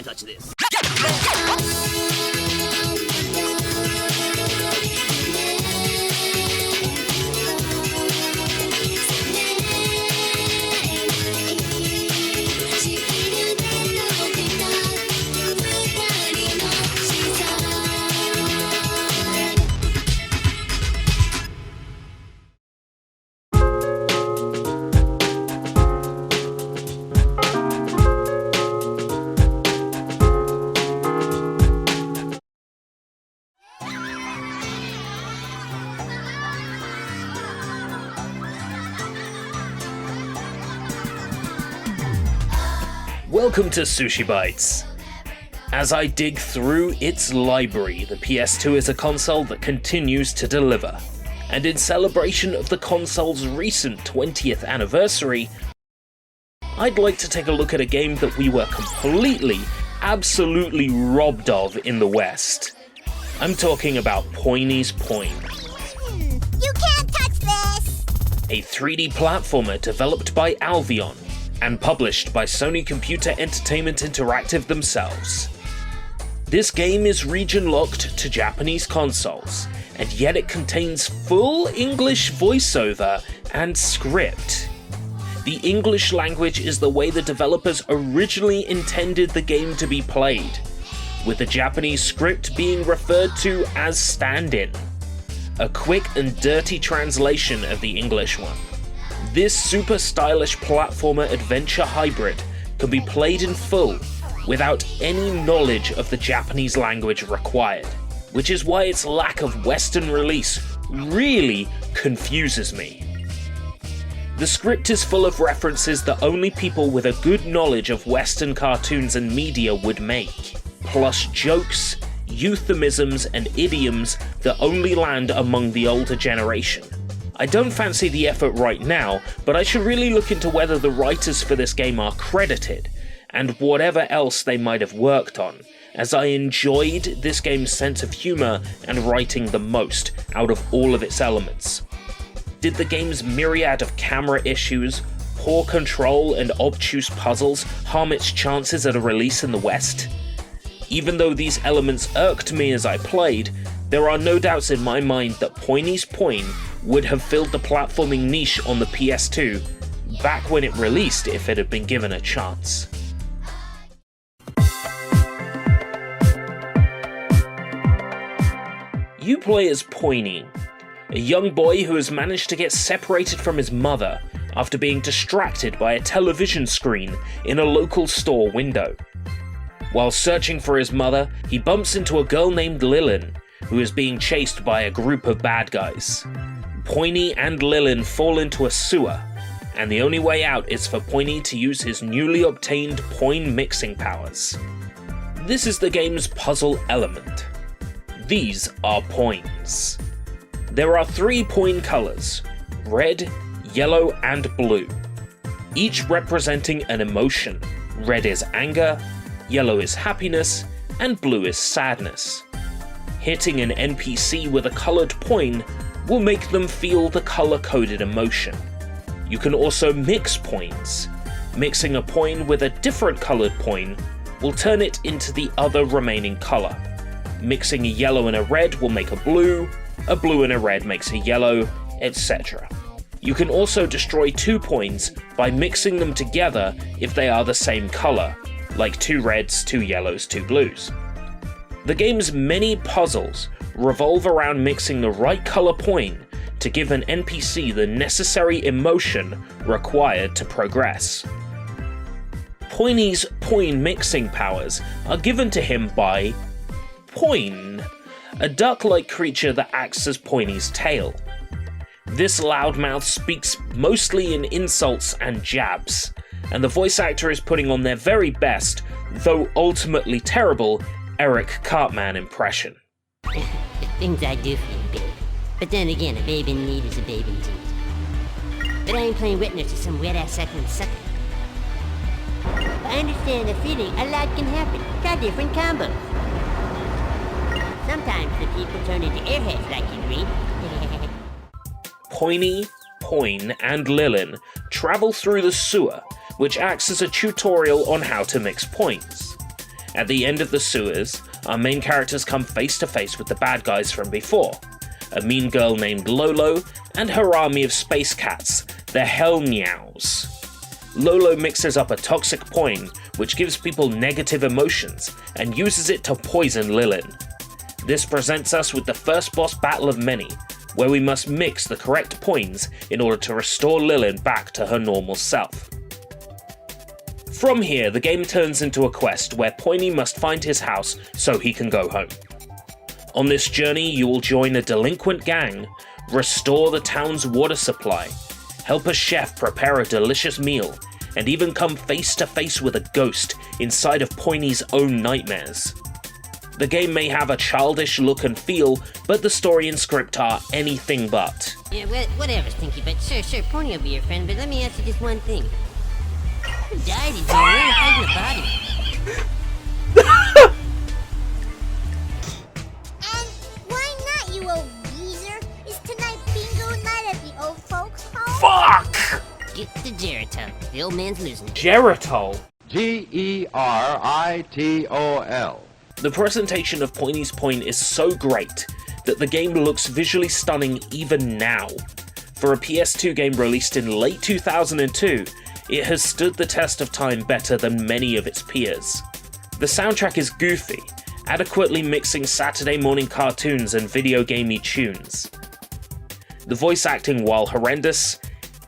can't touch this. Welcome to Sushi Bites. As I dig through its library, the PS2 is a console that continues to deliver. And in celebration of the console's recent 20th anniversary, I'd like to take a look at a game that we were completely, absolutely robbed of in the West. I'm talking about Poinie's Poin. You can't touch this! A 3D platformer developed by Albion and published by Sony Computer Entertainment Interactive themselves. This game is region-locked to Japanese consoles, and yet it contains full English voiceover and script. The English language is the way the developers originally intended the game to be played, with the Japanese script being referred to as stand-in, a quick and dirty translation of the English one. This super stylish platformer adventure hybrid can be played in full without any knowledge of the Japanese language required, which is why its lack of Western release really confuses me. The script is full of references that only people with a good knowledge of Western cartoons and media would make, plus jokes, euphemisms and idioms that only land among the older generation. I don't fancy the effort right now, but I should really look into whether the writers for this game are credited, and whatever else they might have worked on, as I enjoyed this game's sense of humour and writing the most out of all of its elements. Did the game's myriad of camera issues, poor control and obtuse puzzles harm its chances at a release in the West? Even though these elements irked me as I played, there are no doubts in my mind that Poinie's Poin would have filled the platforming niche on the PS2 back when it released if it had been given a chance. You play as Poinie, a young boy who has managed to get separated from his mother after being distracted by a television screen in a local store window. While searching for his mother, he bumps into a girl named Lilin, who is being chased by a group of bad guys. Poinie and Lilin fall into a sewer, and the only way out is for Poinie to use his newly obtained Poin mixing powers. This is the game's puzzle element. These are Poins. There are 3 Poin colours: red, yellow and blue, each representing an emotion. Red is anger, yellow is happiness, and blue is sadness. Hitting an NPC with a coloured Poin will make them feel the colour-coded emotion. You can also mix Poins. Mixing a Poin with a different coloured Poin will turn it into the other remaining colour. Mixing a yellow and a red will make a blue and a red makes a yellow, etc. You can also destroy 2 Poins by mixing them together if they are the same colour, like 2 reds, 2 yellows, 2 blues. The game's many puzzles revolve around mixing the right colour Poin to give an NPC the necessary emotion required to progress. Poinie's Poin mixing powers are given to him by Poin, a duck-like creature that acts as Poinie's tail. This loudmouth speaks mostly in insults and jabs, and the voice actor is putting on their very best, though ultimately terrible, Eric Cartman impression. The things I do for you, babe. But then again, a babe in need is a babe indeed. But I ain't playing witness to some weird-ass sucking sucker. I understand the feeling a lot can happen. Try different combos. Sometimes the people turn into airheads like you read. Poinie, Poin, and Lilin travel through the sewer, which acts as a tutorial on how to mix Poins. At the end of the sewers, our main characters come face to face with the bad guys from before, a mean girl named Lolo and her army of space cats, the Hell Meows. Lolo mixes up a toxic Poin, which gives people negative emotions, and uses it to poison Lilin. This presents us with the first boss battle of many, where we must mix the correct Poins in order to restore Lilin back to her normal self. From here, the game turns into a quest where Poinie must find his house so he can go home. On this journey, you will join a delinquent gang, restore the town's water supply, help a chef prepare a delicious meal, and even come face to face with a ghost inside of Poinie's own nightmares. The game may have a childish look and feel, but the story and script are anything but. Yeah, well, whatever, Stinky, but sure, Poinie will be your friend, but let me ask you just one thing. Who died in here? We're hiding the body. And why not, you old geezer? Is tonight bingo night at the old folks' home? Fuck! Get the Geritol. The old man's losing. Geritol? Geritol. The presentation of Poinie's Poin is so great that the game looks visually stunning even now. For a PS2 game released in late 2002, it has stood the test of time better than many of its peers. The soundtrack is goofy, adequately mixing Saturday morning cartoons and video gamey tunes. The voice acting, while horrendous,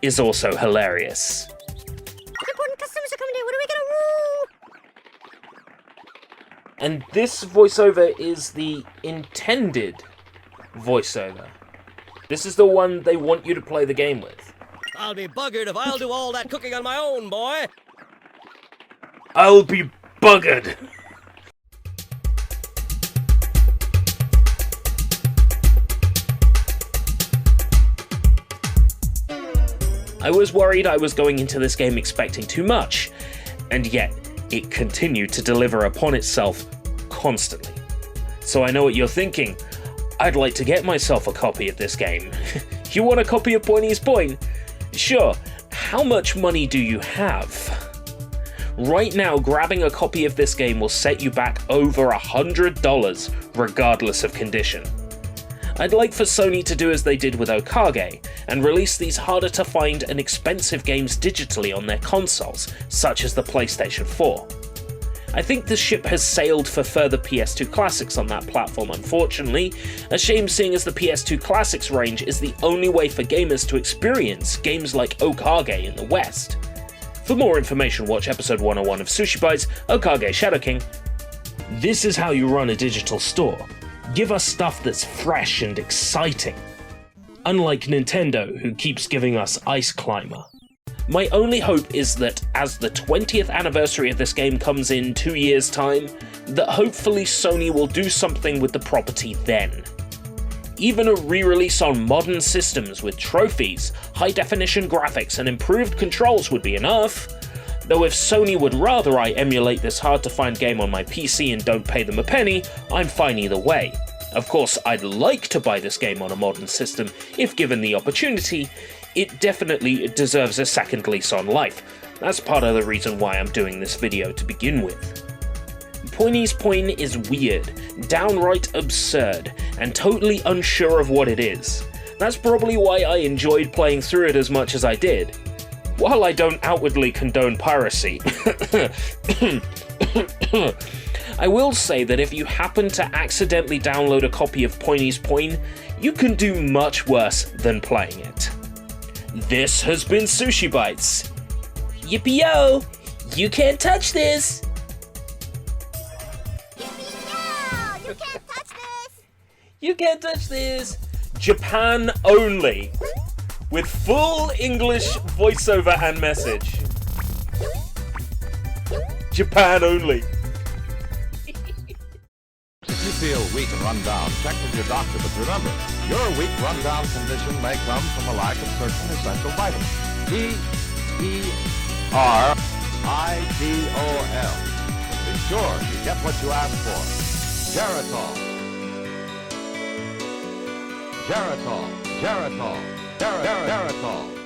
is also hilarious. Important customers are coming in. What are we gonna do? And this voiceover is the intended voiceover. This is the one they want you to play the game with. I'll be buggered if I'll do all that cooking on my own, boy. I'll be buggered. I was worried I was going into this game expecting too much, and yet it continued to deliver upon itself constantly. So I know what you're thinking. I'd like to get myself a copy of this game. You want a copy of Poinie's Poin? Sure. How much money do you have? Right now, grabbing a copy of this game will set you back over $100, regardless of condition. I'd like for Sony to do as they did with Okage, and release these harder to find and expensive games digitally on their consoles, such as the PlayStation 4. I think the ship has sailed for further PS2 classics on that platform, unfortunately, a shame seeing as the PS2 classics range is the only way for gamers to experience games like Okage in the West. For more information, watch episode 101 of Sushi Bites, Okage Shadow King. This is how you run a digital store. Give us stuff that's fresh and exciting. Unlike Nintendo, who keeps giving us Ice Climber. My only hope is that as the 20th anniversary of this game comes in 2 years' time, that hopefully Sony will do something with the property then. Even a re-release on modern systems with trophies, high-definition graphics and improved controls would be enough. Though if Sony would rather I emulate this hard-to-find game on my PC and don't pay them a penny, I'm fine either way. Of course, I'd like to buy this game on a modern system if given the opportunity. It definitely deserves a second lease on life. That's part of the reason why I'm doing this video to begin with. Poinie's Poin is weird, downright absurd, and totally unsure of what it is. That's probably why I enjoyed playing through it as much as I did. While I don't outwardly condone piracy, I will say that if you happen to accidentally download a copy of Poinie's Poin, you can do much worse than playing it. This has been Sushi Bites. Yippee-yo! You can't touch this! Yippee-yo! You can't touch this! You can't touch this! Japan only. With full English voiceover and message. Japan only. If you feel weak and run down, check with your doctor. But remember, your weak run-down condition may come from a lack of certain essential vitamins. Geritol. Be sure you get what you ask for. Geritol. Geritol. Geritol. Geritol.